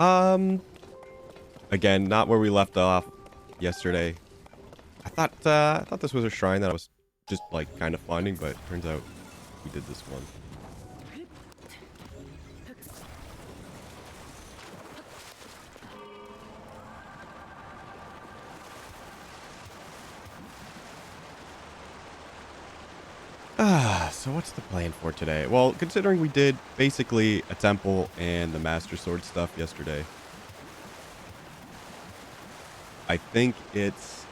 Um, Again, not where we left off yesterday. I thought this was a shrine that I was just like kind of finding, but turns out we did this one. So what's the plan for today? Well, considering we did basically a temple and the Master Sword stuff yesterday, I think it's...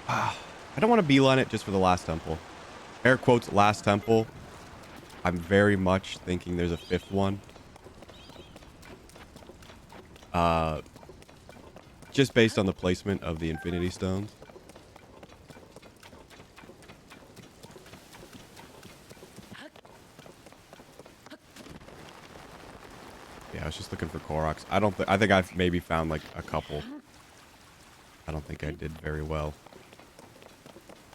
I don't want to beeline it just for the last temple. Air quotes, last temple. I'm very much thinking there's a fifth one. Uh, just based on the placement of the Infinity Stones. Yeah, I was just looking for Koroks. I think I've maybe found like a couple. I don't think I did very well.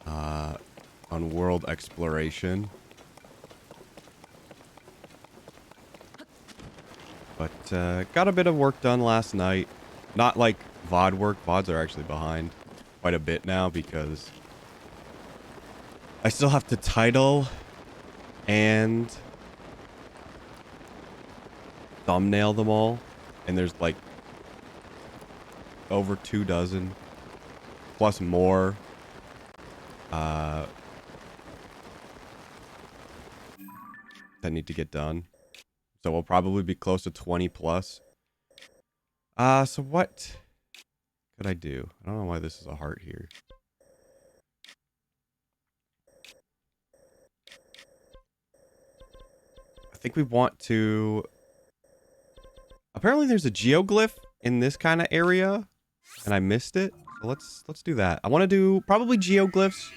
On world exploration. But got a bit of work done last night. Not like VOD work. VODs are actually behind quite a bit now because I still have to title and thumbnail them all. And there's like over 24 plus more that need to get done. So we'll probably be close to 20 plus. So what could I do? I don't know why this is a heart here. I think we want to... Apparently there's a geoglyph in this kind of area, and I missed it. So let's do that. I want to do probably geoglyphs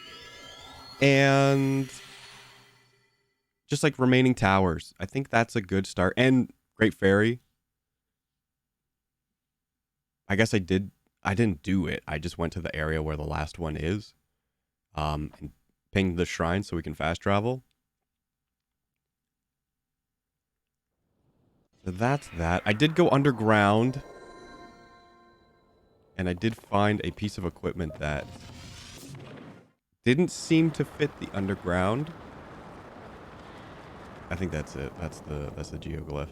and just like remaining towers. I think that's a good start. And Great Fairy. I guess I didn't do it. I just went to the area where the last one is. And pinged the shrine so we can fast travel. So that's that. I did go underground. And I did find a piece of equipment that didn't seem to fit the underground. I think that's it. That's the geoglyph.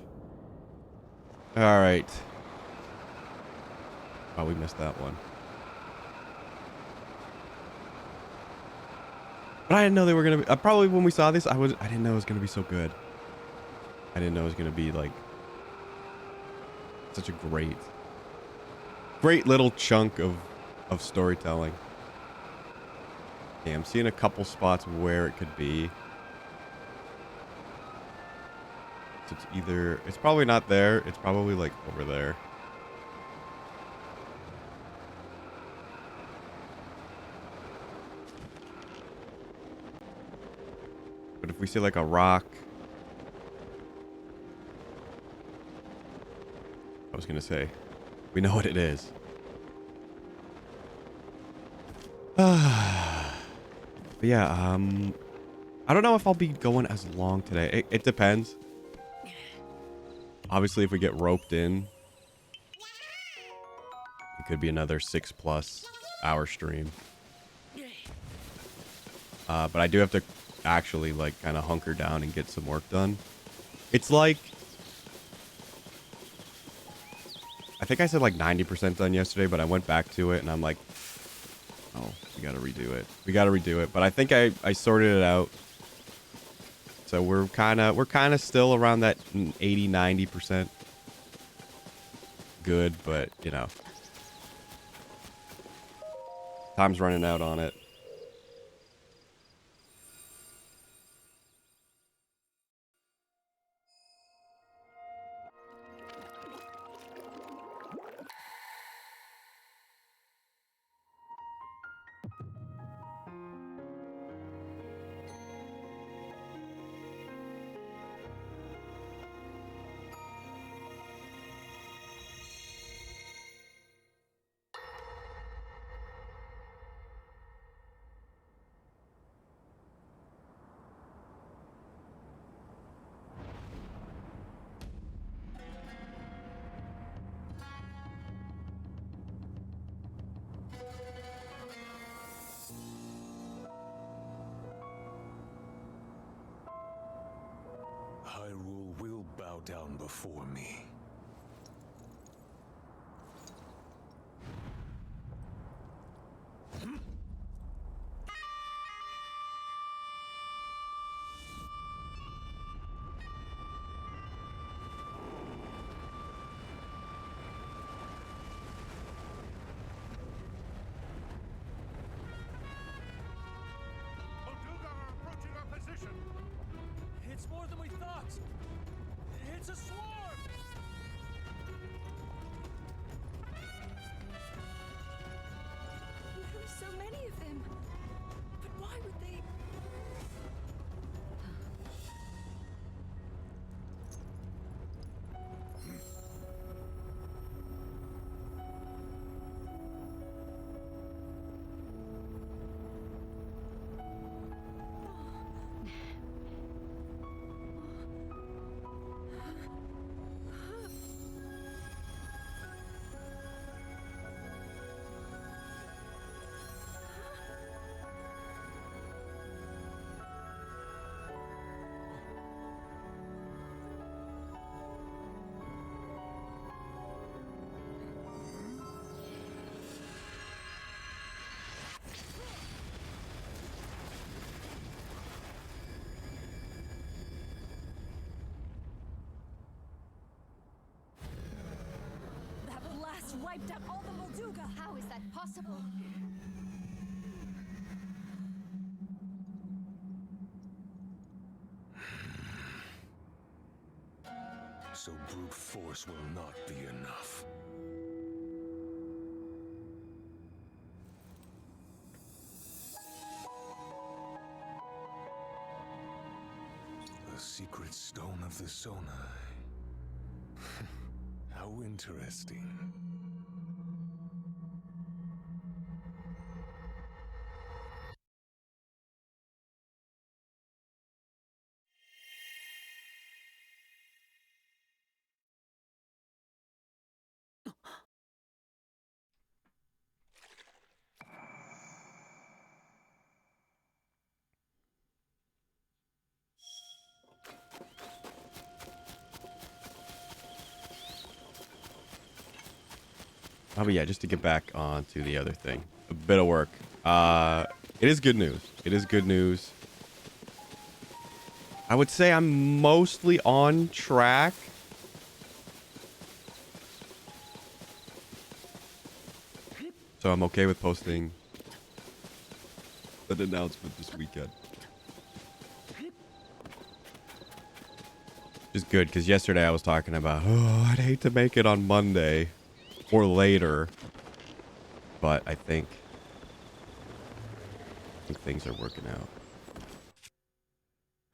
Alright. Oh, we missed that one. But I didn't know they were gonna be... probably when we saw this, I didn't know it was gonna be so good. I didn't know it was gonna be like... such a great little chunk of storytelling. Yeah, I'm seeing a couple spots where it could be. So it's either... it's probably not there. It's probably like over there. But if we see like a rock... I was gonna say, we know what it is. But yeah, I don't know if I'll be going as long today. It depends. Obviously, if we get roped in, it could be another 6+ hour stream. But I do have to actually like kind of hunker down and get some work done. It's like... I think I said like 90% done yesterday, but I went back to it and I'm like, oh, we gotta redo it. We gotta redo it. But I think I sorted it out. So we're kind of still around that 80-90% good, but you know, time's running out on it. bow down before me. It's more than we thought! It's a swarm! There are so many of them. But why would they... That blast wiped out all the Molduga! How is that possible? So brute force will not be enough. The secret stone of the Sonai. How interesting. Oh, but yeah, just to get back onto the other thing. A bit of work. It is good news. It is good news. I would say I'm mostly on track. So I'm okay with posting an announcement this weekend. Just good, because yesterday I was talking about, oh, I'd hate to make it on Monday or later. But I think things are working out.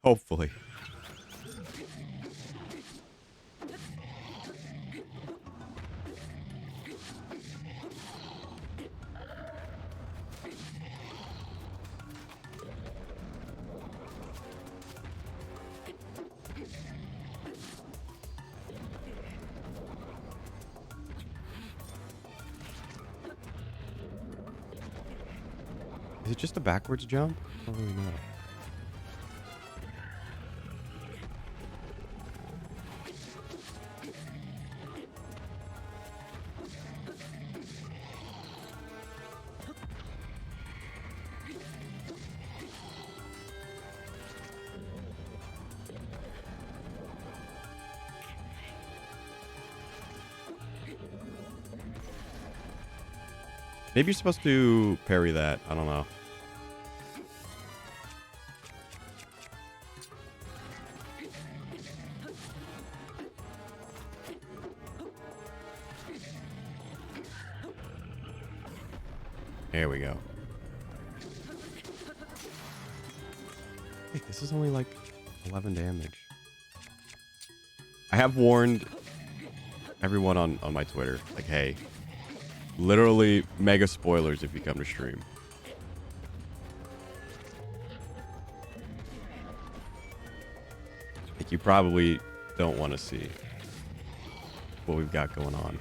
Hopefully. Is it just a backwards jump? I don't really know. Maybe you're supposed to parry that. I don't know. There we go. Hey, this is only like 11 damage. I have warned everyone on my Twitter, like, hey, literally mega spoilers if you come to stream. Like, you probably don't want to see what we've got going on.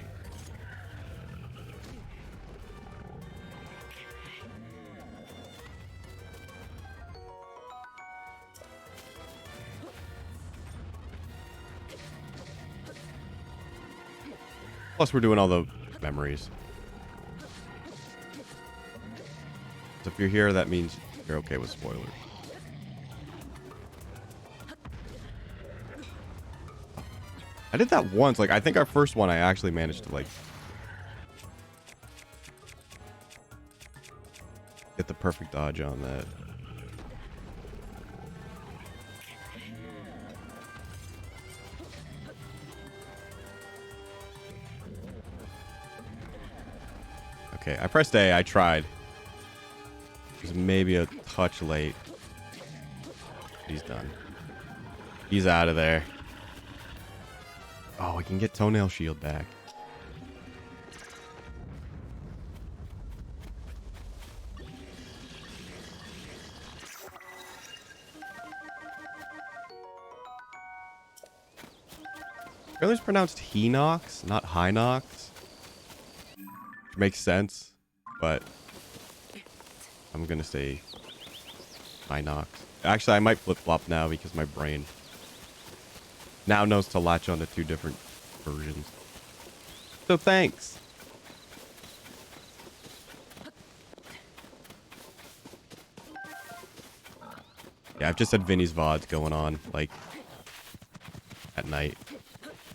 Plus, we're doing all the memories. So if you're here, that means you're okay with spoilers. I did that once. Like, I think our first one, I actually managed to, like, get the perfect dodge on that. Okay, I pressed A. I tried. It was maybe a touch late. He's done. He's out of there. Oh, we can get Toenail Shield back. Apparently it's pronounced Hinox, not Hinox. Which makes sense, but I'm gonna say Hinox. Actually, I might flip-flop now because my brain now knows to latch on to two different versions. So thanks. Yeah, I've just had Vinny's VODs going on, like, at night.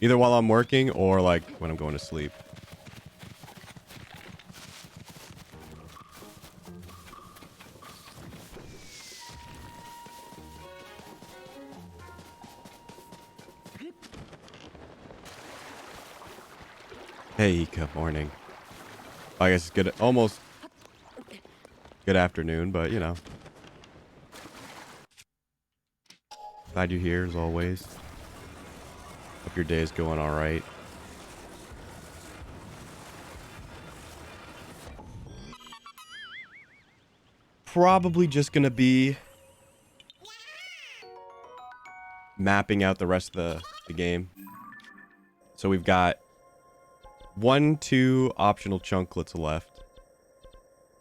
Either while I'm working or, like, when I'm going to sleep. Hey, good morning. I guess it's good, almost good afternoon, but, you know. Glad you're here, as always. Hope your day is going all right. Probably just gonna be mapping out the rest of the game. So we've got 1, 2 optional chunklets left.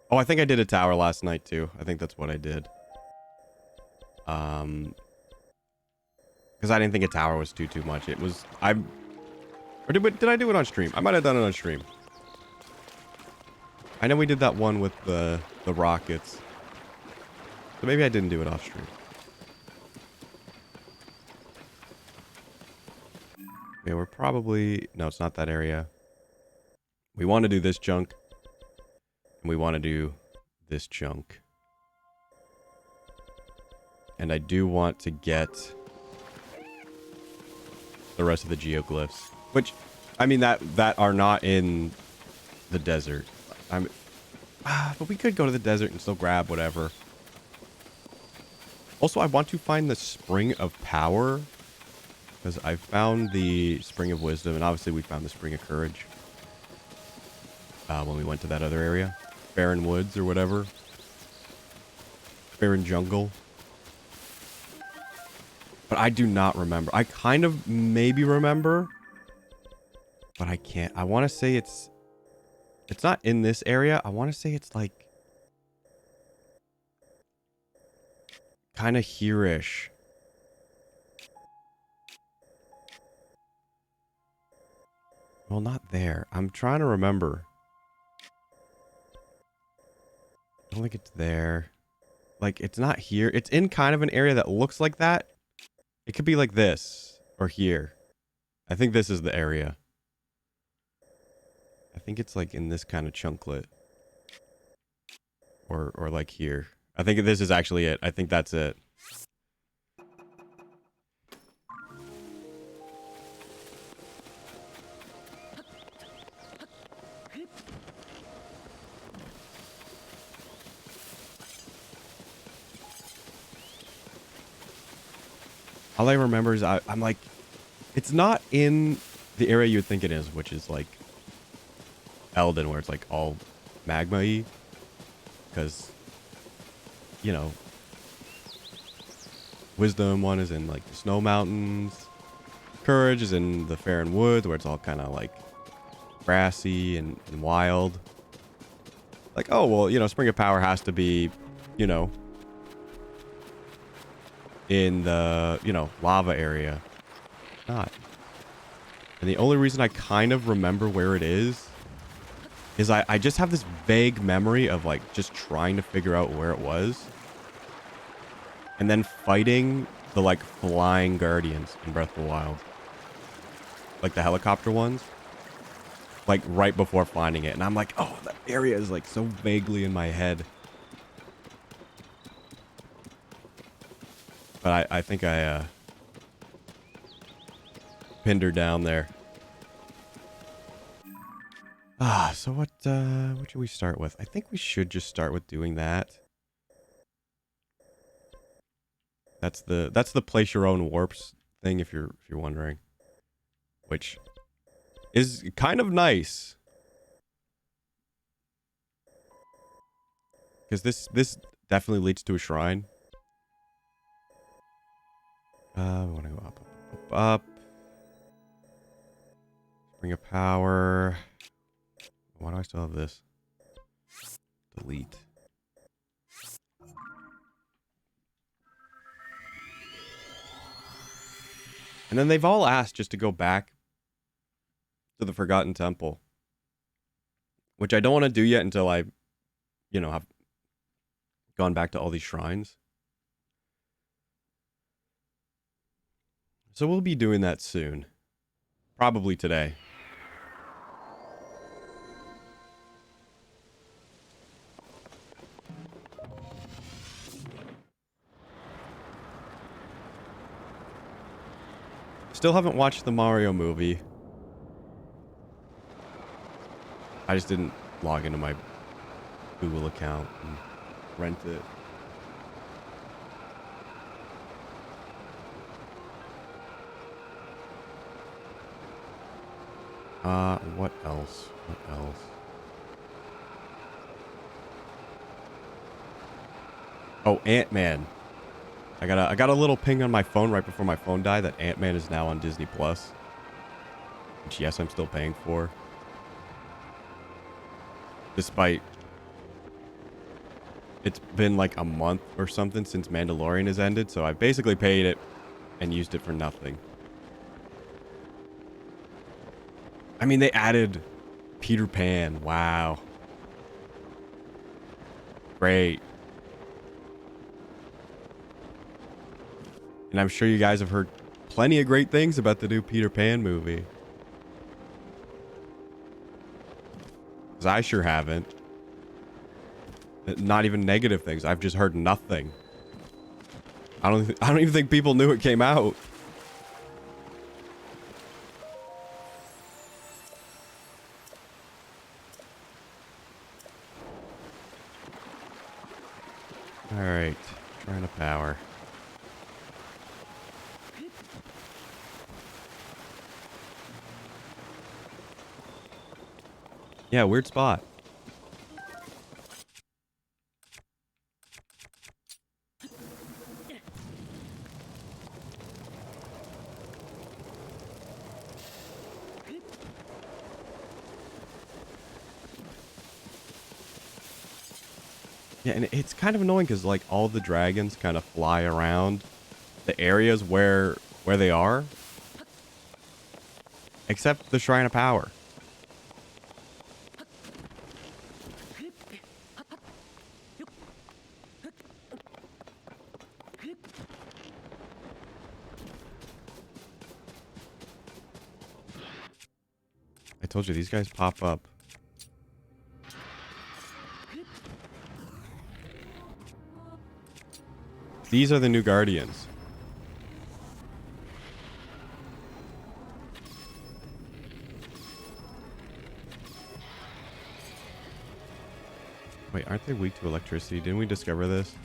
Oh, I think I did a tower last night too. I think that's what I did. Because I didn't think a tower was too much. It was or did I do it on stream? I might have done it on stream. I know we did that one with the rockets. So maybe I didn't do it off stream. Yeah, we're probably... No, it's not that area. We want to do this chunk. And we want to do this chunk. And I do want to get the rest of the geoglyphs. Which, I mean, that are not in the desert. But we could go to the desert and still grab whatever. Also, I want to find the Spring of Power. Because I found the Spring of Wisdom. And obviously we found the Spring of Courage. When we went to that other area. Barren Woods or whatever. Barren Jungle. But I do not remember. I kind of maybe remember. But I can't. I want to say it's not in this area. I want to say it's like kind of here-ish. Well, not there. I'm trying to remember. I don't think it's there. Like, it's not here. It's in kind of an area that looks like that. It could be like this or here. I think this is the area. I think it's like in this kind of chunklet. Or like here. I think this is actually it. I think that's it. All I remember is I'm like, it's not in the area you'd think it is, which is like Elden, where it's like all magma-y. Because, you know, Wisdom one is in like the Snow Mountains. Courage is in the Barren Woods, where it's all kind of like grassy and wild. Like, oh, well, you know, Spring of Power has to be, you know, in the, you know, lava area. Not. And the only reason I kind of remember where it is I just have this vague memory of like just trying to figure out where it was. And then fighting the like flying guardians in Breath of the Wild. Like the helicopter ones. Like right before finding it. And I'm like, oh, that area is like so vaguely in my head. But I think I pinned her down there. So what should we start with? I think we should just start with doing that. That's the place your own warps thing if you're wondering. Which is kind of nice. Because this definitely leads to a shrine. We want to go up, up, up, up. Spring of power. Why do I still have this? Delete. And then they've all asked just to go back to the Forgotten Temple. Which I don't want to do yet until I, have gone back to all these shrines. So we'll be doing that soon. Probably today. Still haven't watched the Mario movie. I just didn't log into my Google account and rent it. What else? What else? Oh, Ant-Man. I got a little ping on my phone right before my phone died that Ant-Man is now on Disney Plus. Which, yes, I'm still paying for. Despite it's been like a month or something since Mandalorian has ended, so I basically paid it and used it for nothing. I mean, they added Peter Pan. Wow. Great. And I'm sure you guys have heard plenty of great things about the new Peter Pan movie. 'Cause I sure haven't. Not even negative things. I've just heard nothing. I don't even think people knew it came out. All right, trying to power. Yeah, weird spot. Yeah, and it's kind of annoying because like all the dragons kind of fly around the areas where they are, except the Shrine of Power. I told you these guys pop up. These are the new guardians. Wait, aren't they weak to electricity? Didn't we discover this?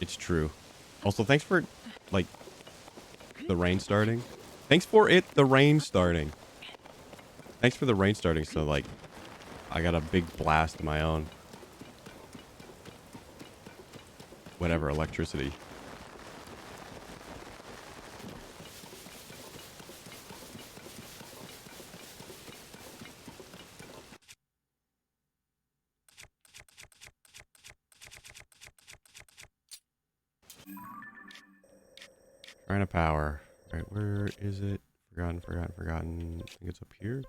It's true. Also, thanks for, like, the rain starting. Thanks for the rain starting. Thanks for the rain starting, so like I got a big blast of my own. Whatever, electricity. Shrine of Power. Right, where is it? Forgotten. I think it's up here.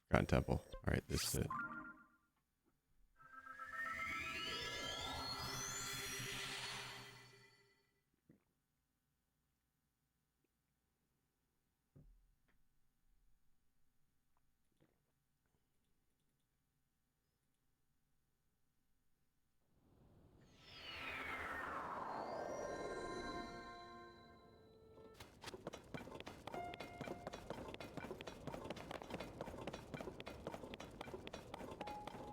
Forgotten Temple. Alright, this is it.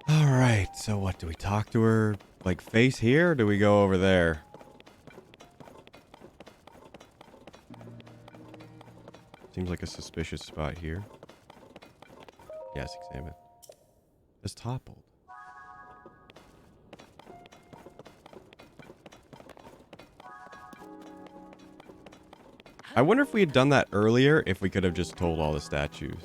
Alright, so what? Do we talk to her, like, face here, or do we go over there? Seems like a suspicious spot here. Yes, examine. It's toppled. I wonder if we had done that earlier, if we could have just told all the statues.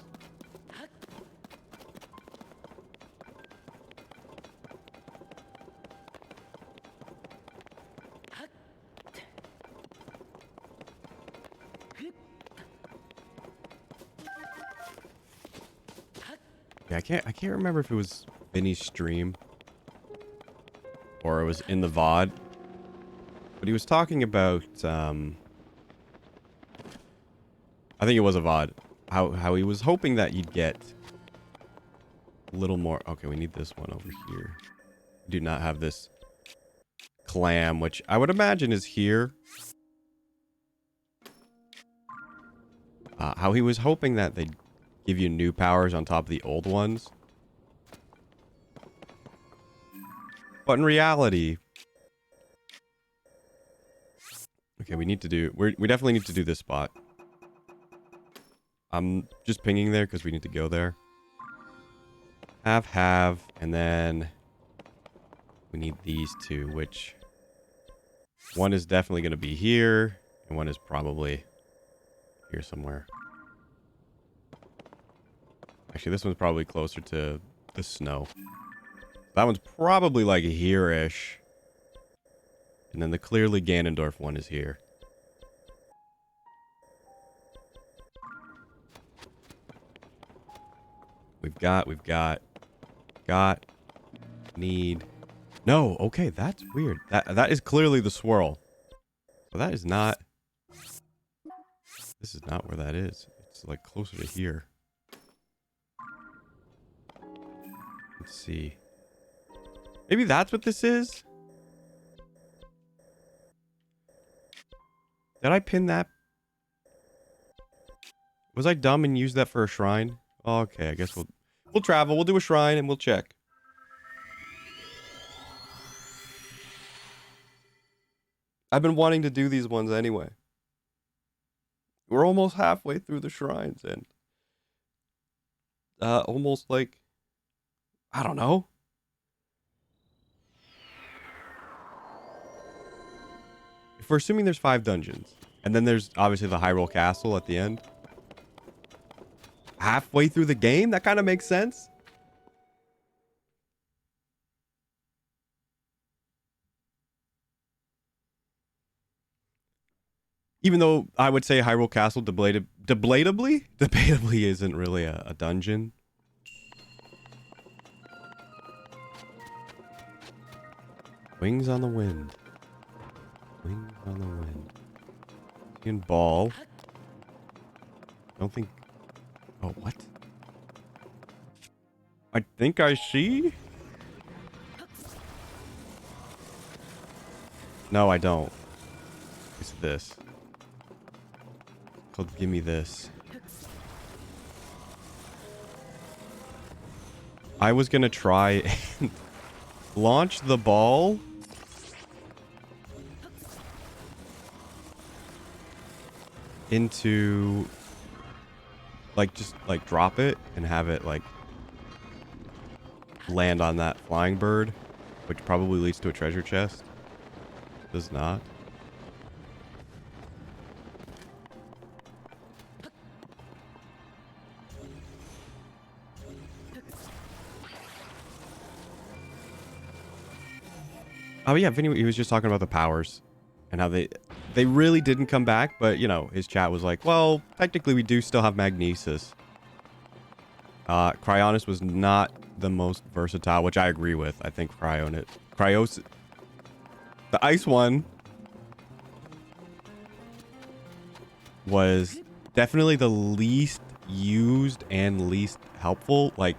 Yeah, I can't remember if it was Vinny's stream or it was in the VOD. But he was talking about I think it was a VOD. How he was hoping that you'd get a little more. Okay, we need this one over here. We do not have this clam, which I would imagine is here. How he was hoping that they'd give you new powers on top of the old ones. But in reality... Okay, we need to do... We definitely need to do this spot. I'm just pinging there because we need to go there. Have, and then... We need these two, which... One is definitely going to be here, and one is probably here somewhere. Actually, this one's probably closer to the snow. That one's probably like here-ish. And then the clearly Ganondorf one is here. We've got, need. No, okay, that's weird. That is clearly the swirl. So that is not. This is not where that is. It's like closer to here. Let's see. Maybe that's what this is? Did I pin that? Was I dumb and used that for a shrine? Okay, I guess we'll travel. We'll do a shrine and we'll check. I've been wanting to do these ones anyway. We're almost halfway through the shrines and almost like, I don't know. If we're assuming there's 5 dungeons, and then there's obviously the Hyrule Castle at the end. Halfway through the game? That kind of makes sense. Even though I would say Hyrule Castle debatably isn't really a dungeon. Wings on the wind. Wings on the wind. In ball. Don't think. Oh, what? I think I see. No, I don't. It's this. Called give me this. I was gonna try and launch the ball. Into like just like drop it and have it like land on that flying bird, which probably leads to a treasure chest. Does not. Oh yeah, Vinny, he was just talking about the powers and how they really didn't come back, but you know, his chat was like, well, technically we do still have magnesis. Cryonis was not the most versatile, which I agree with. I think the ice one was definitely the least used and least helpful. Like,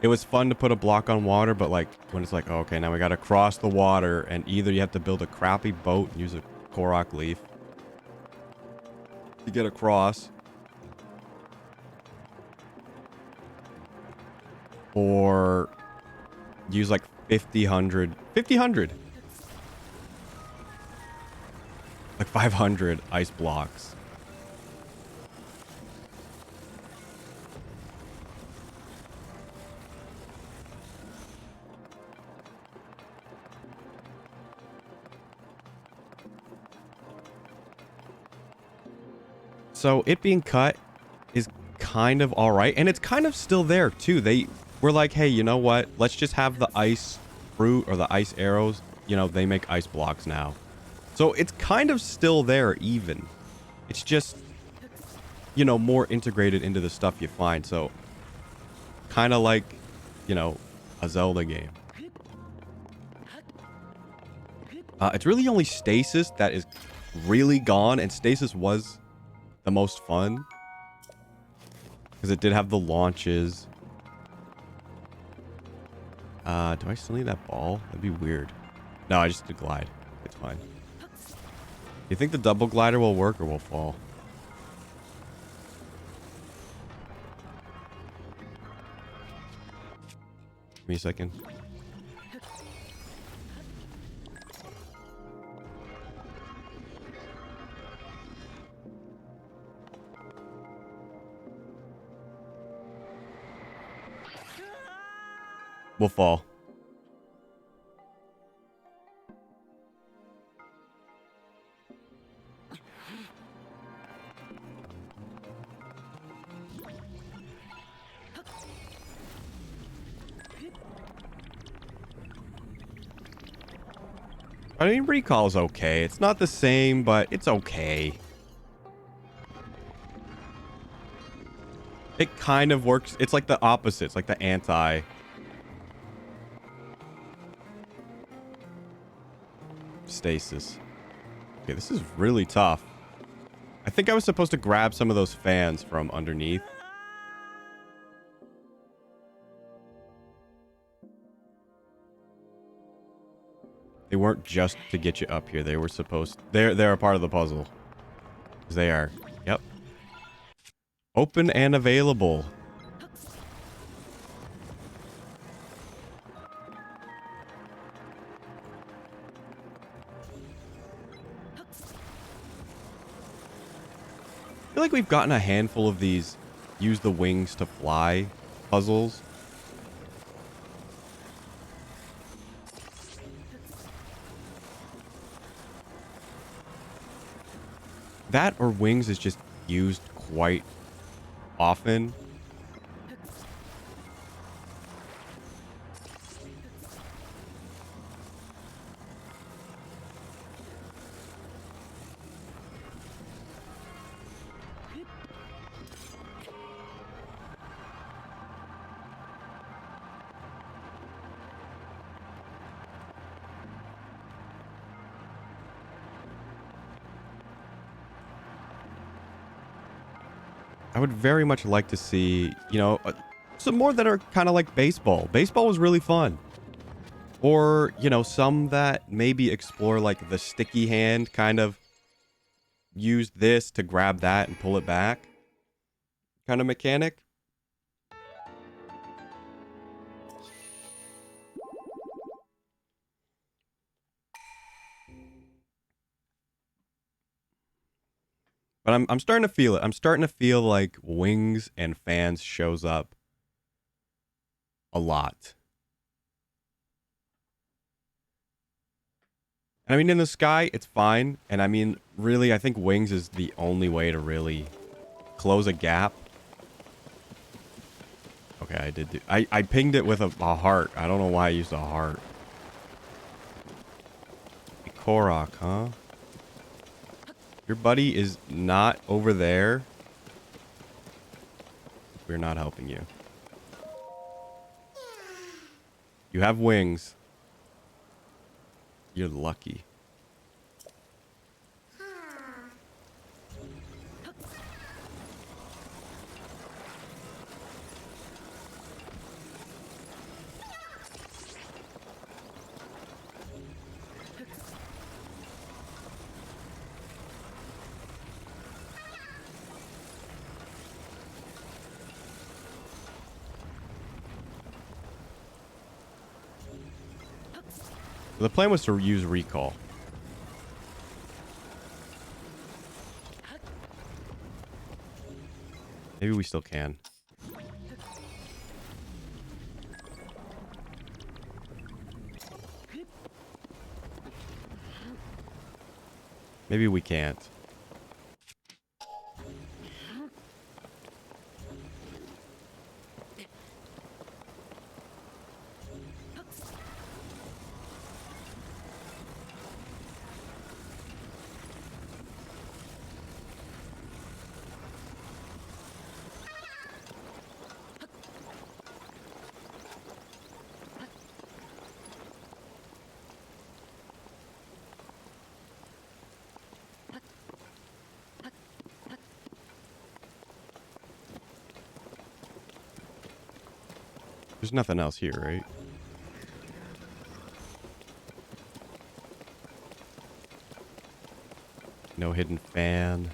it was fun to put a block on water, but like when it's like, oh, okay, now we got to cross the water, and either you have to build a crappy boat and use a Korok leaf to get across, or use like 50, 100, like 500 ice blocks. So it being cut is kind of all right, and it's kind of still there too. They were like, hey, you know what? Let's just have the ice fruit or the ice arrows. You know, they make ice blocks now. So it's kind of still there even. It's just, you know, more integrated into the stuff you find. So kind of like, you know, a Zelda game. It's really only stasis that is really gone, and stasis was the most fun because it did have the launches. Do I still need that ball? That'd be weird. No, I just did glide. It's fine. You think the double glider will work or will fall? Give me a second. We'll fall. I mean, recall's okay. It's not the same, but it's okay. It kind of works. It's like the opposite. It's like the anti. Stasis. Okay, this is really tough. I think I was supposed to grab some of those fans from underneath. They weren't just to get you up here. They were supposed... They're a part of the puzzle. They are. Yep. Open and available. I feel like we've gotten a handful of these use the wings to fly puzzles. That or wings is just used quite often. I would very much like to see, you know, some more that are kind of like baseball. Baseball was really fun. Or, you know, some that maybe explore like the sticky hand, kind of use this to grab that and pull it back kind of mechanic. But I'm starting to feel it. I'm starting to feel like Wings and Fans shows up a lot. And I mean, in the sky, it's fine. And I mean, really, I think Wings is the only way to really close a gap. Okay, I did do... I pinged it with a heart. I don't know why I used a heart. Korok, huh? Your buddy is not over there. We're not helping you. You have wings. You're lucky. The plan was to use recall. Maybe we still can. Maybe we can't. There's nothing else here, right? No hidden fan.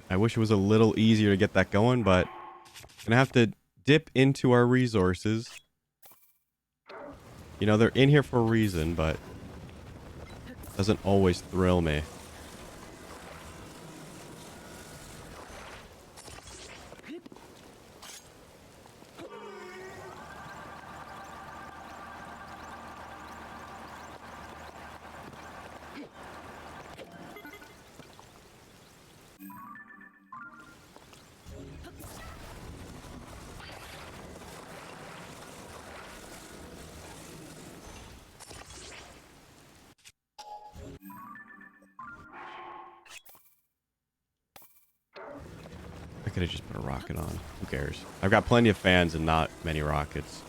I wish it was a little easier to get that going, but gonna have to dip into our resources. You know, they're in here for a reason, but doesn't always thrill me. I could have just put a rocket on. Who cares? I've got plenty of fans and not many rockets.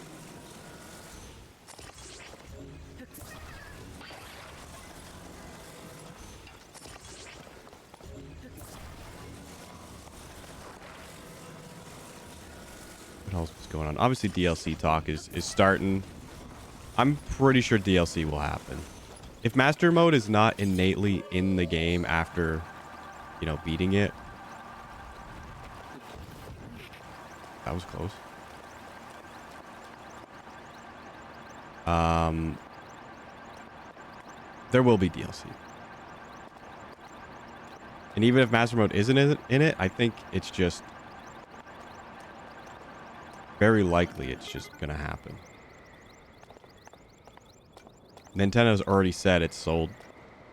What else is going on? Obviously, DLC talk is starting. I'm pretty sure DLC will happen. If Master Mode is not innately in the game after, you know, beating it. That was close. There will be DLC. And even if Master Mode isn't in it, I think it's just very likely it's just gonna happen. Nintendo's already said it's sold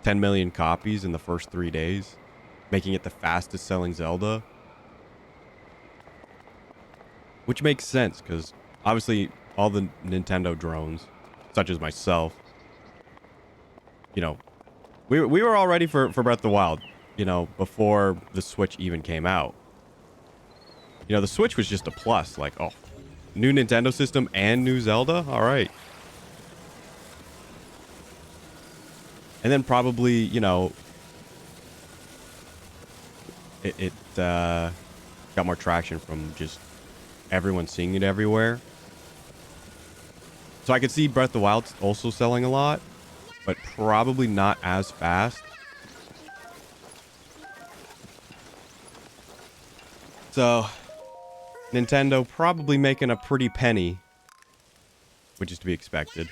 10 million copies in the first 3 days, making it the fastest selling Zelda. Which makes sense, because obviously all the Nintendo drones, such as myself, you know, we were all ready for Breath of the Wild, you know, before the Switch even came out. You know, the Switch was just a plus, like, oh, new Nintendo system and new Zelda? All right. And then probably, you know, it got more traction from just everyone seeing it everywhere. So I could see Breath of the Wild also selling a lot, but probably not as fast. So, Nintendo probably making a pretty penny, which is to be expected.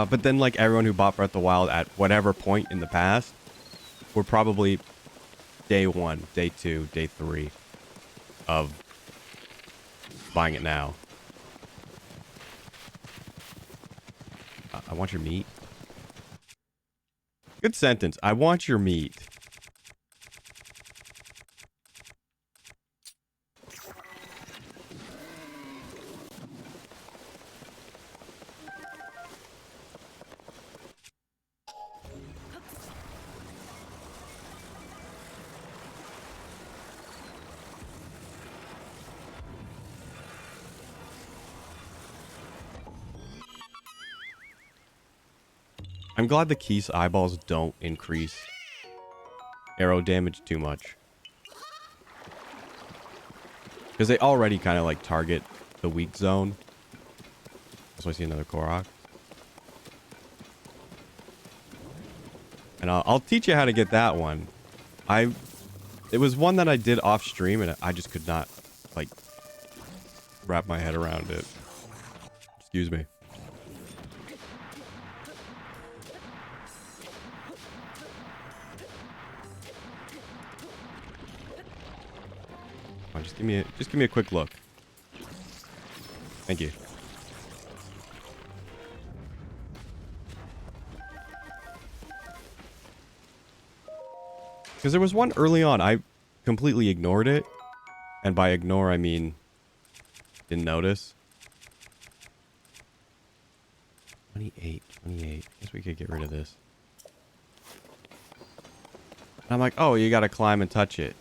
But then, like, everyone who bought Breath of the Wild at whatever point in the past were probably day 1, day 2, day 3 of buying it now. I want your meat. Good sentence. I want your meat. I'm glad the Keese eyeballs don't increase arrow damage too much. Because they already kind of like target the weak zone. So I see another Korok. And I'll teach you how to get that one. It was one that I did off stream and I just could not like wrap my head around it. Excuse me. Oh, just give me a quick look. Thank you. Because there was one early on, I completely ignored it. And by ignore, I mean didn't notice. 28. I guess we could get rid of this. And I'm like, oh, you gotta climb and touch it.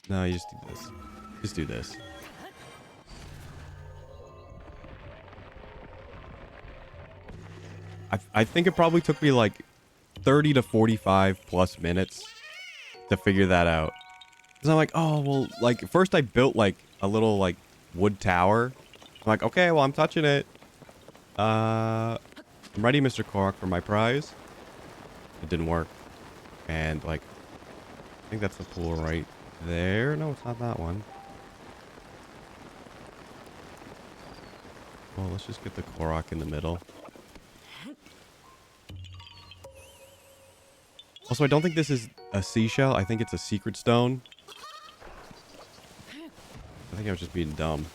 No, you just do this. Just do this. I think it probably took me like 30 to 45 plus minutes to figure that out. Because I'm like, oh, well, like, first I built like a little like wood tower. I'm like, okay, well, I'm touching it. I'm ready, Mr. Korok, for my prize. It didn't work. And like, I think that's the pool right there. No, it's not that one. Well, let's just get the Korok in the middle. Also, I don't think this is a seashell. I think it's a secret stone. I think I was just being dumb.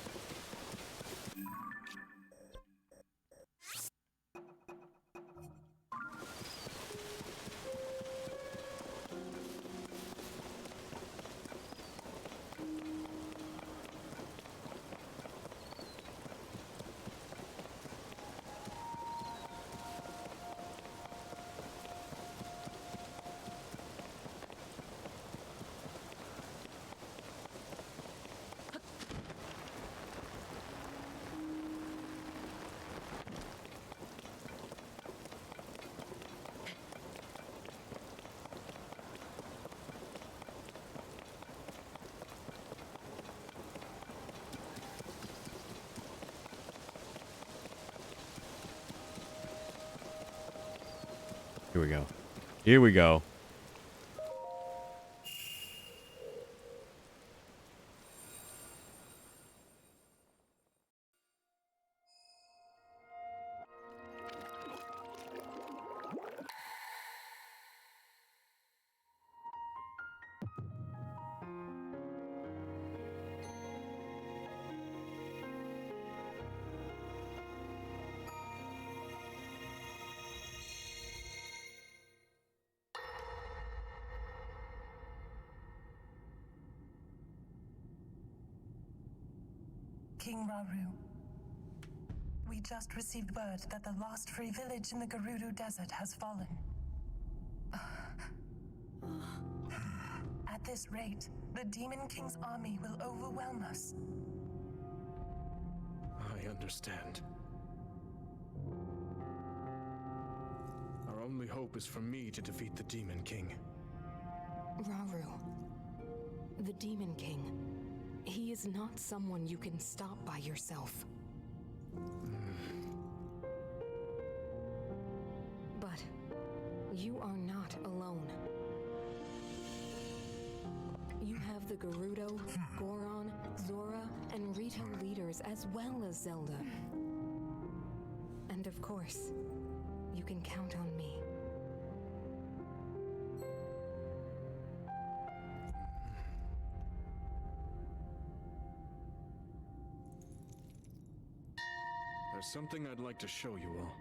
Here we go. Here we go. King Raru, we just received word that the last free village in the Gerudo Desert has fallen. At this rate, the Demon King's army will overwhelm us. I understand. Our only hope is for me to defeat the Demon King. Raru, the Demon King. He is not someone you can stop by yourself. But you are not alone. You have the Gerudo, Goron, Zora, and Rito leaders as well as Zelda. And of course, you can count on me. There's something I'd like to show you all.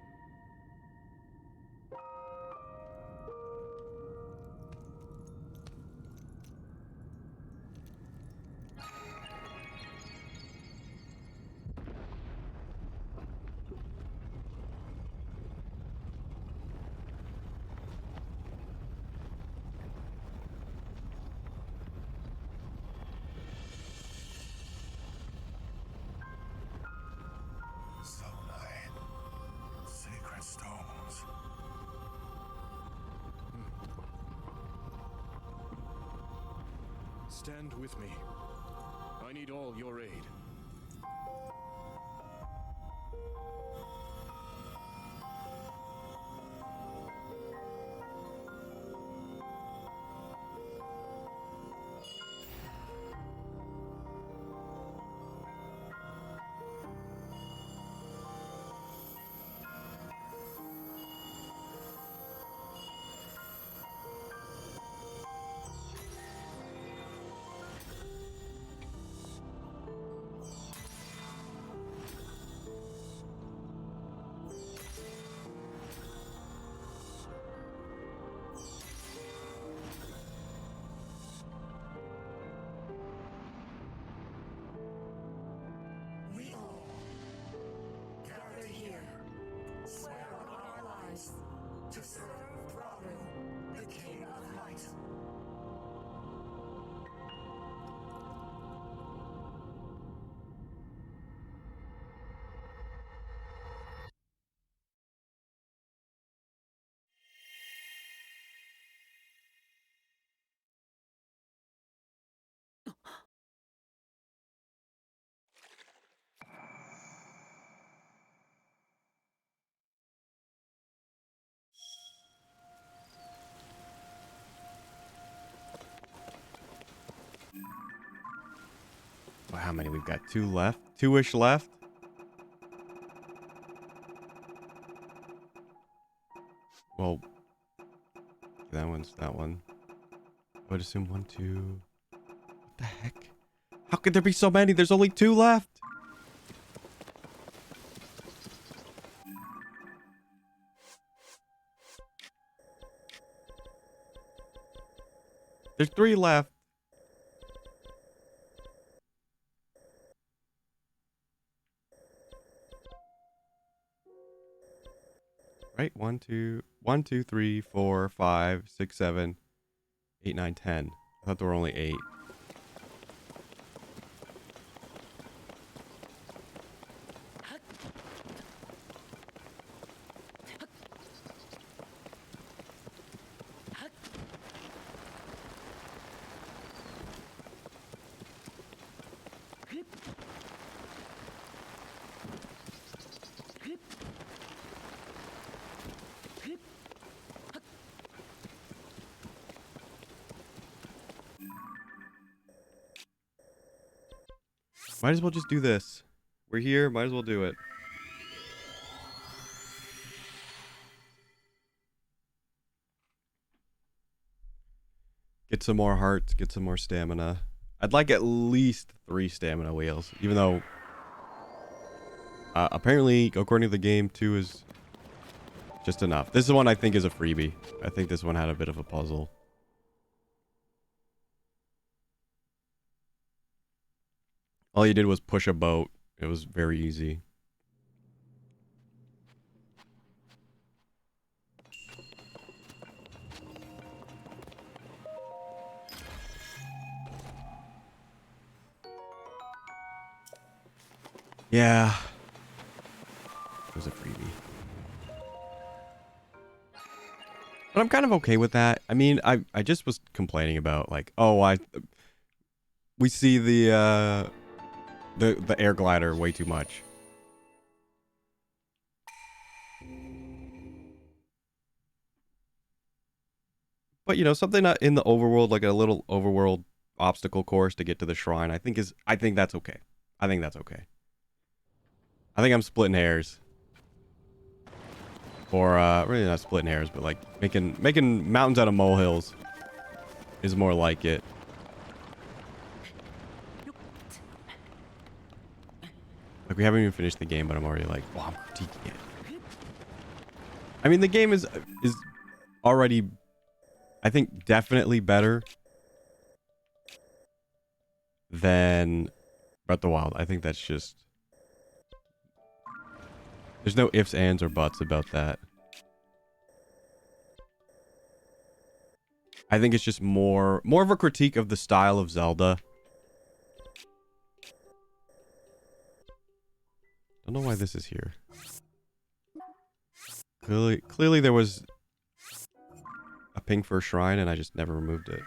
Zonai. Sacred stones. Stand with me. I need all your aid. We all gather here, swear on our lives to serve Raru, the King of Light. Well, how many? We've got 2 left. 2-ish left. Well, that one's that one. I would assume 1, 2. What the heck? How could there be so many? There's only 2 left. There's 3 left. Right? 1, 2, 1, 2, 3, 4, 5, 6, 7, 8, 9, 10. I thought there were only 8. Might as well just do this. We're here, might as well do it. Get some more hearts, get some more stamina. I'd like at least 3 stamina wheels, even though apparently, according to the game, 2 is just enough. This one I think is a freebie. I think this one had a bit of a puzzle. All you did was push a boat. It was very easy. Yeah. It was a freebie. But But I'm kind of okay with that. I mean, I just was complaining about like, oh, we see the air glider way too much. But you know, something in the overworld, like a little overworld obstacle course to get to the shrine, I think that's okay. I think that's okay. I think I'm splitting hairs. Or really not splitting hairs, but like making mountains out of molehills is more like it. Like we haven't even finished the game, but I'm already like, wow, I'm critiquing it. I mean, the game is already, I think, definitely better than Breath of the Wild. I think that's just, there's no ifs, ands, or buts about that. I think it's just more of a critique of the style of Zelda. Don't know why this is here. Clearly there was a ping for a shrine and I just never removed it.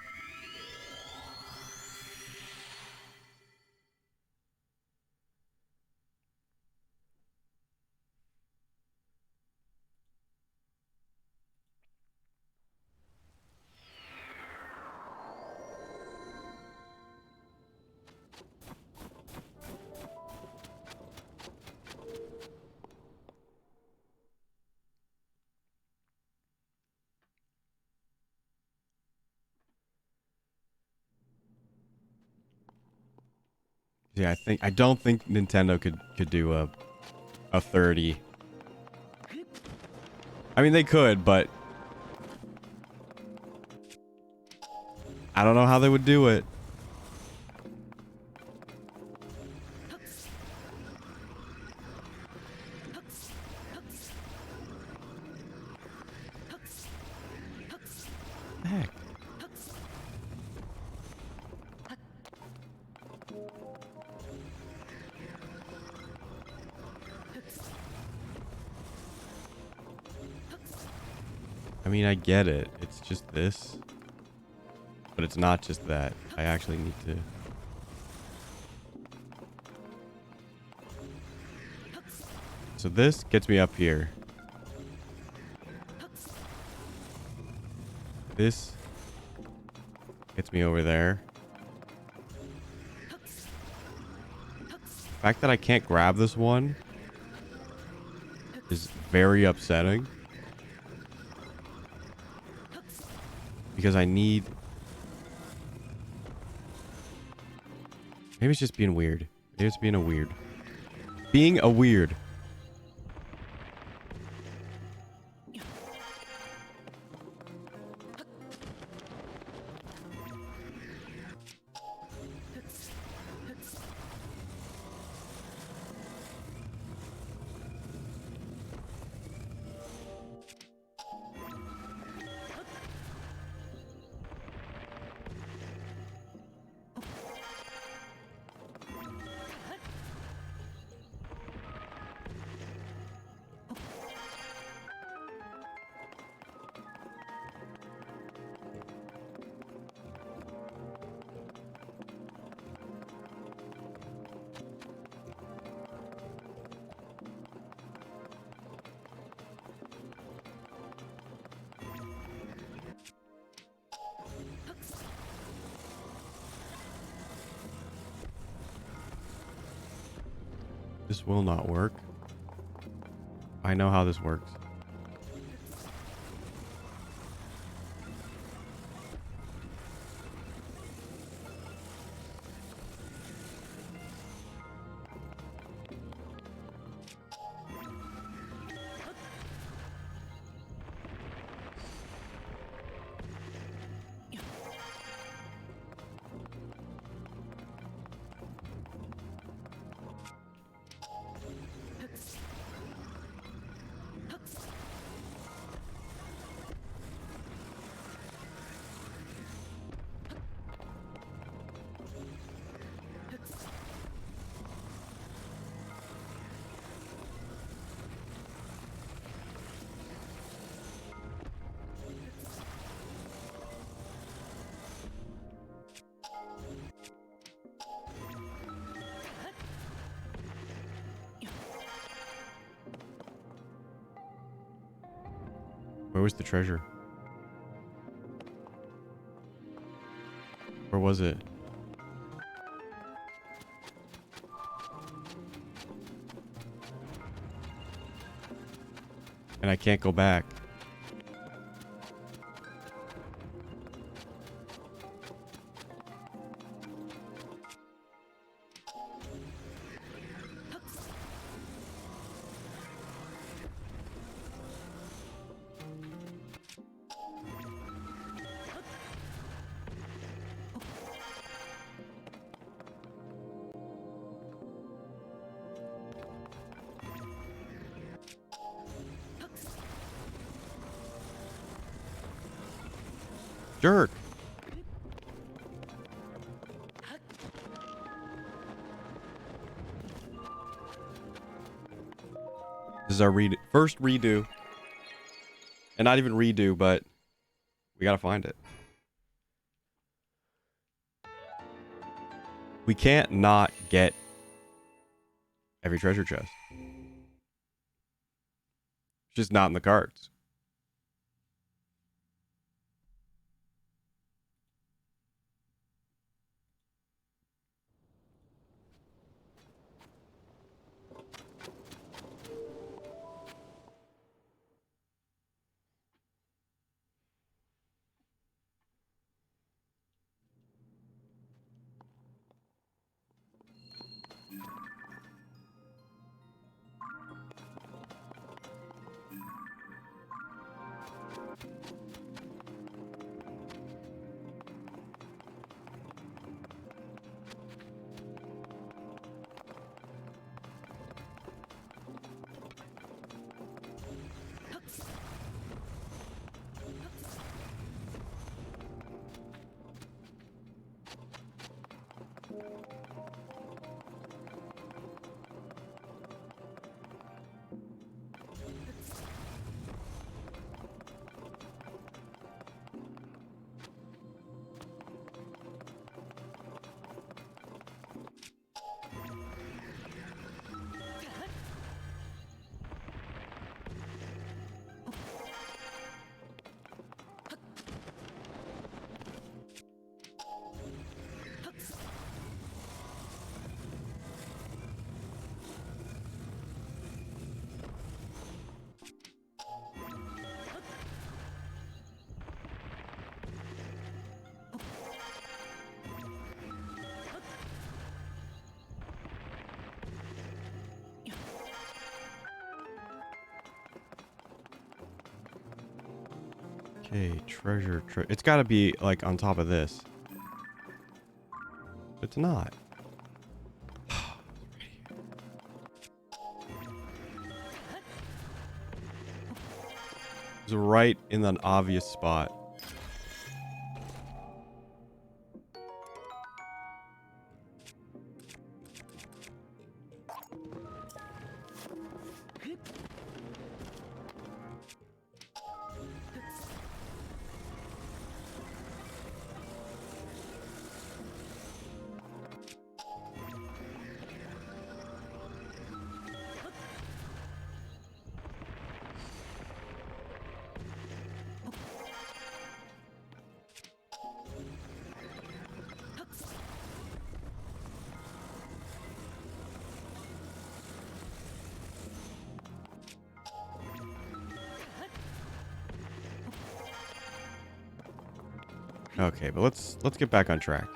Yeah, I don't think Nintendo could do a 30. I mean, they could, but I don't know how they would do it. Heck. I mean, I get it. It's just this. But it's not just that. I actually need to... So this gets me up here. This gets me over there. The fact that I can't grab this one is very upsetting. Because I need... Maybe it's just being weird. Maybe it's being a weird. Being a weird. This will not work. I know how this works. Where was the treasure? Where was it? And I can't go back. Jerk. This is our first redo. And not even redo, but we gotta find it. We can't not get every treasure chest. It's just not in the cards. Okay, treasure. It's got to be like on top of this. It's not. It's right in an obvious spot. Okay, but let's get back on track.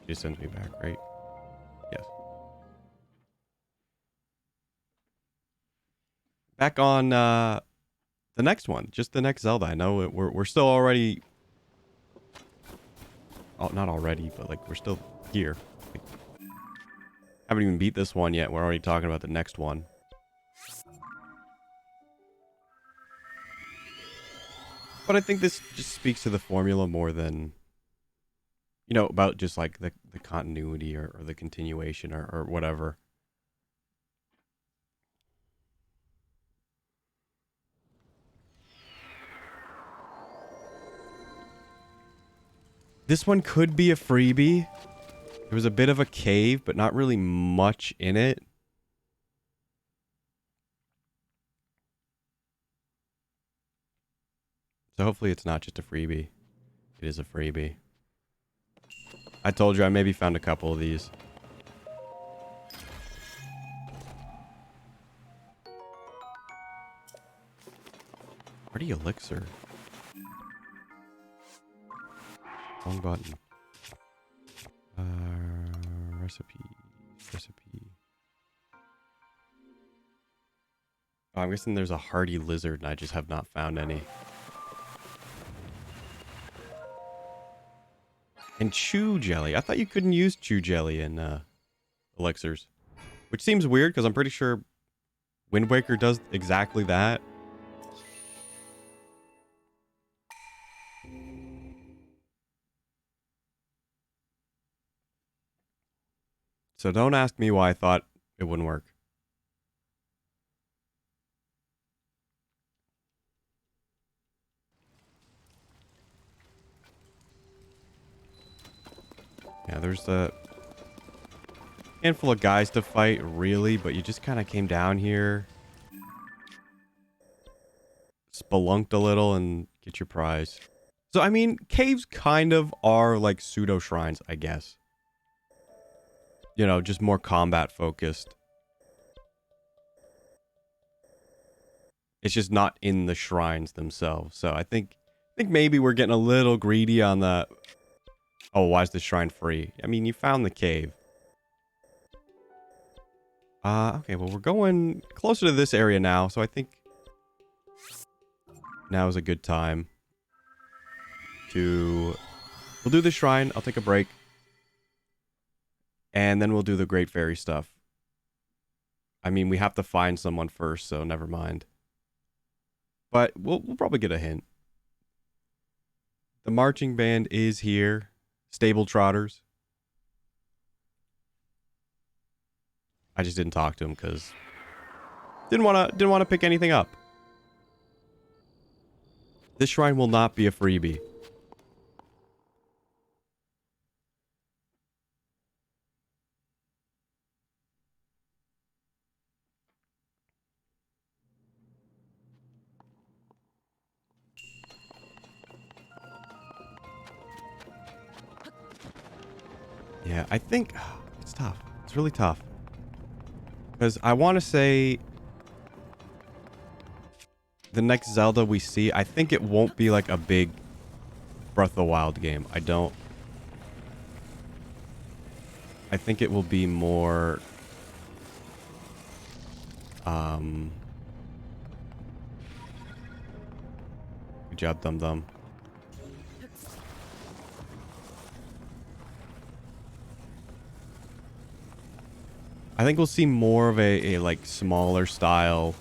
She sends me back, right? Yes. Back on the next one, just the next Zelda. I know we're still already, oh, not already, but like we're still here. Like, haven't even beat this one yet. We're already talking about the next one. But I think this just speaks to the formula more than, you know, about just like the continuity or the continuation or whatever. This one could be a freebie. There was a bit of a cave, but not really much in it. So hopefully it's not just a freebie. It is a freebie. I told you I maybe found a couple of these. Pretty elixir. Wrong button. Recipe. Oh, I'm guessing there's a hardy lizard and I just have not found any. And chew jelly. I thought you couldn't use chew jelly in elixirs. Which seems weird because I'm pretty sure Wind Waker does exactly that. So don't ask me why I thought it wouldn't work. Yeah, there's a handful of guys to fight, really, but you just kind of came down here, spelunked a little, and get your prize. So, I mean, caves kind of are like pseudo shrines, I guess. You know, just more combat focused. It's just not in the shrines themselves. So I think maybe we're getting a little greedy on the... Oh, why is the shrine free? I mean, you found the cave. Okay, well, we're going closer to this area now, so I think now is a good time to... We'll do the shrine, I'll take a break. And then we'll do the Great Fairy stuff. I mean, we have to find someone first, so never mind. But we'll probably get a hint. The marching band is here. Stable Trotters. I just didn't talk to him because didn't want to pick anything up. This shrine will not be a freebie. Yeah, I think it's tough. It's really tough. Because I want to say the next Zelda we see, I think it won't be like a big Breath of the Wild game. I think it will be more good job, Dum Dum. I think we'll see more of a like smaller style,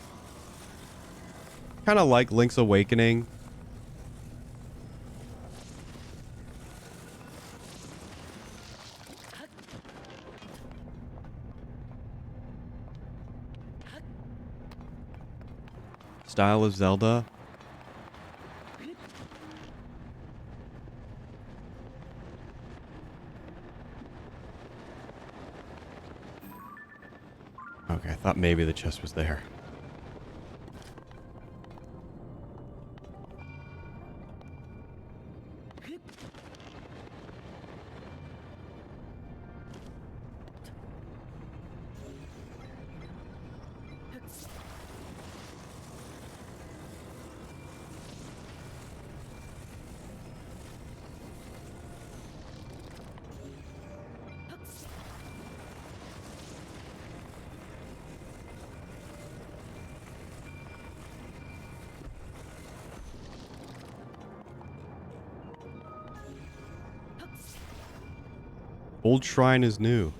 kind of like Link's Awakening. Style of Zelda. Okay, I thought maybe the chest was there. Old shrine is new.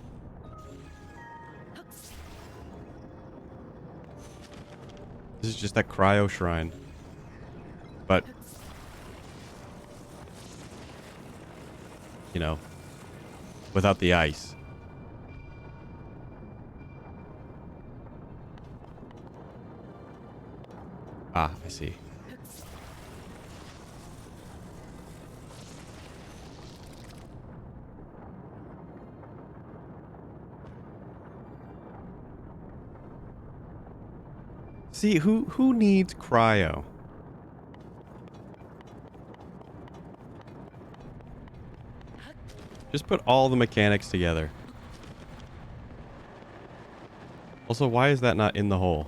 This is just that cryo shrine. But, you know, without the ice. Ah, I see. See, who needs cryo? Just put all the mechanics together. Also, why is that not in the hole?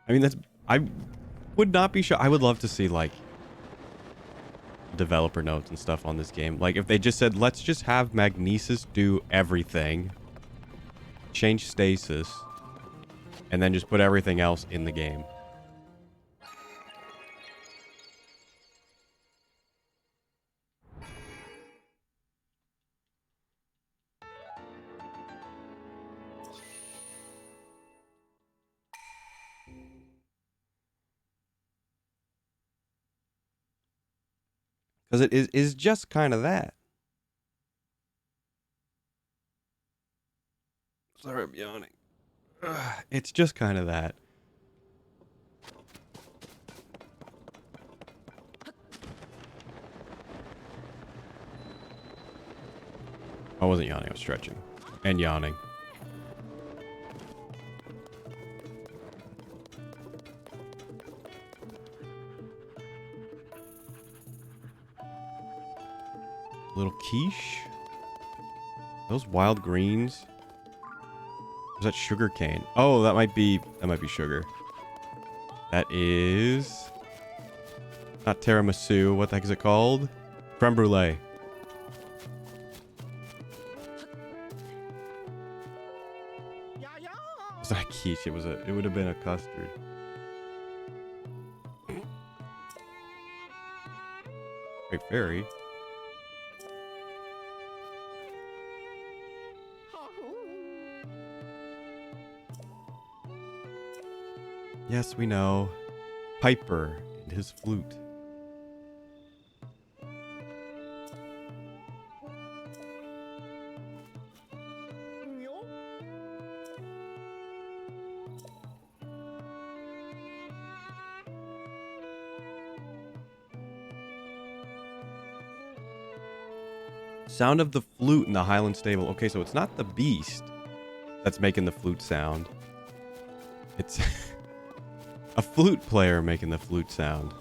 I mean, I would not be sure. I would love to see, like, developer notes and stuff on this game. Like, if they just said, let's just have Magnesis do everything, change stasis, and then just put everything else in the game. Because it is just kind of that. Sorry, I'm yawning. Ugh, it's just kind of that. I wasn't yawning, I was stretching. And yawning. Little quiche. Those wild greens. Is that sugar cane? Oh, that might be sugar. That is not tiramisu. What the heck is it called? Creme brulee. It's not quiche. It would have been a custard. Great fairy. Yes, we know. Piper and his flute. Sound of the flute in the Highland stable. Okay, so it's not the beast that's making the flute sound. It's a flute player making the flute sound.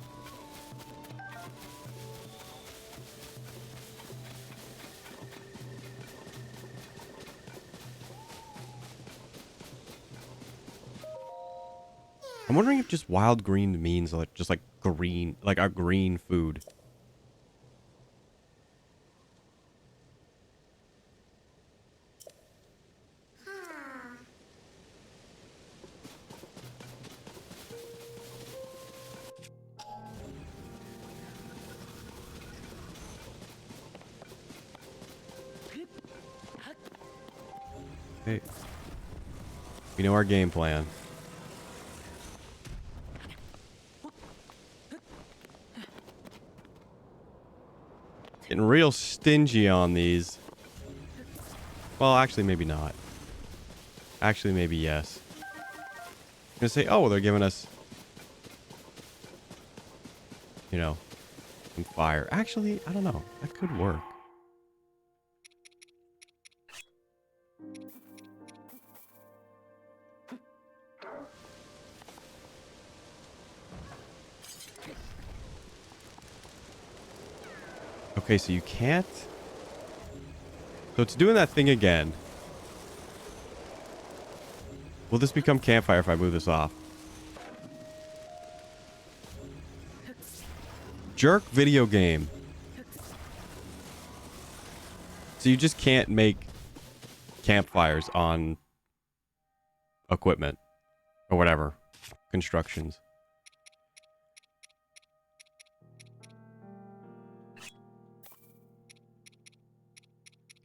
I'm wondering if just wild green means like just like green, like a green food. Okay. We know our game plan. Getting real stingy on these. Well, actually, maybe not. Actually, maybe yes. I'm gonna say, oh, they're giving us, you know, some fire. Actually, I don't know. That could work. Okay, so you can't. So it's doing that thing again. Will this become campfire if I move this off? Jerk video game. So you just can't make campfires on equipment or whatever. Constructions.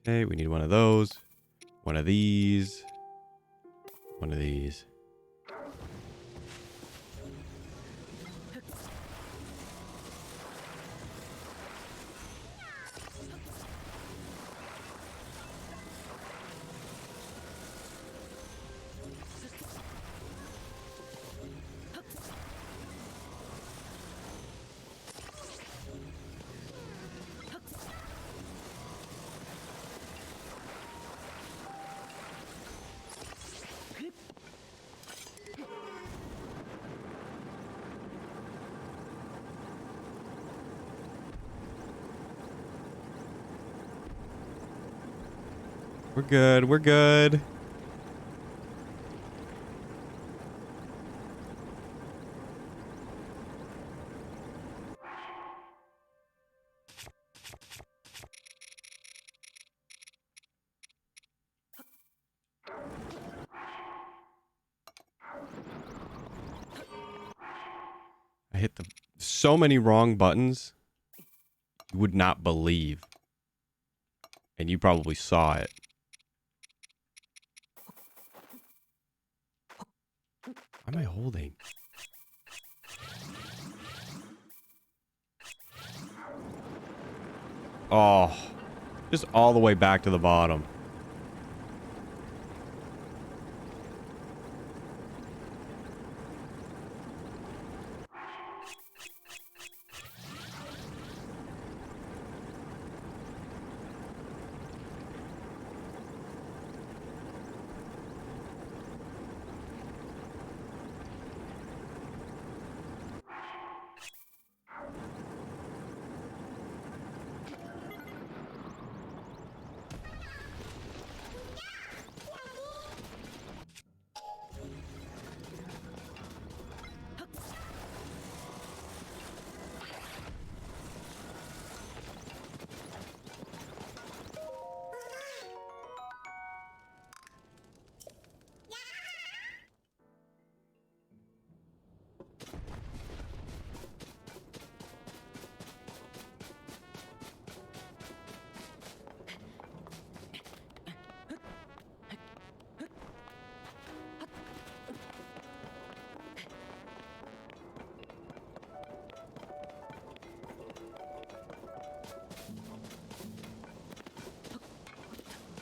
Okay, we need one of those. One of these. One of these. We're good. We're good. I hit so many wrong buttons. You would not believe. And you probably saw it. What am I holding? Oh, just all the way back to the bottom.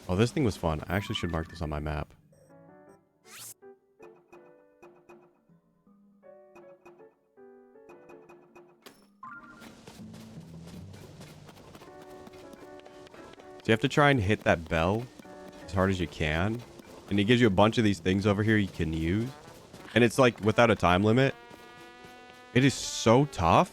Oh, this thing was fun. I actually should mark this on my map. So you have to try and hit that bell as hard as you can. And it gives you a bunch of these things over here you can use. And it's like without a time limit. It is so tough.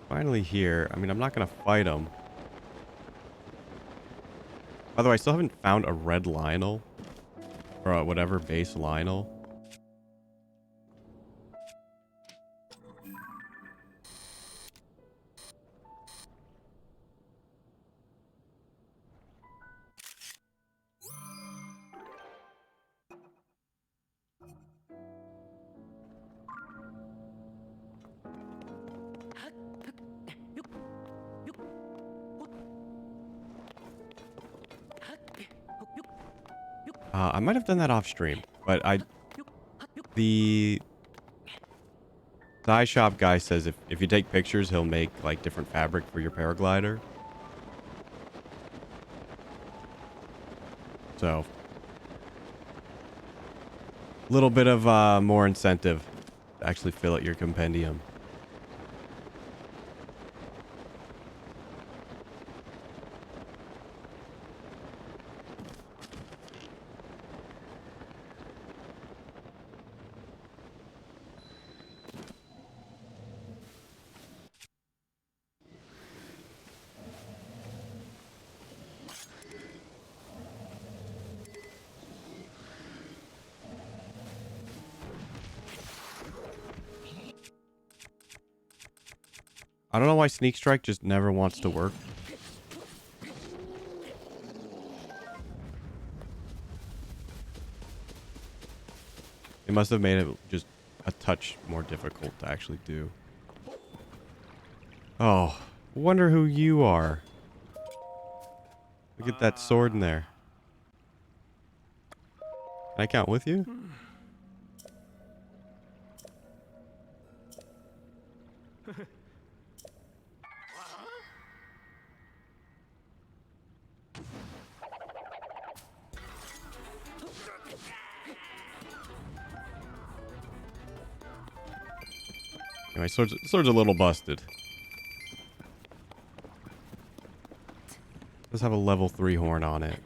Finally here. I mean, I'm not going to fight him. By the way, I still haven't found a red Lionel. Or whatever base Lionel. I might have done that off stream, but the dye shop guy says if you take pictures, he'll make like different fabric for your paraglider. So, a little bit of more incentive to actually fill out your compendium. I don't know why Sneak Strike just never wants to work. It must have made it just a touch more difficult to actually do. Oh, wonder who you are. Look at that sword in there. Can I count with you? Anyway, sword's a little busted. does have a level 3 horn on it.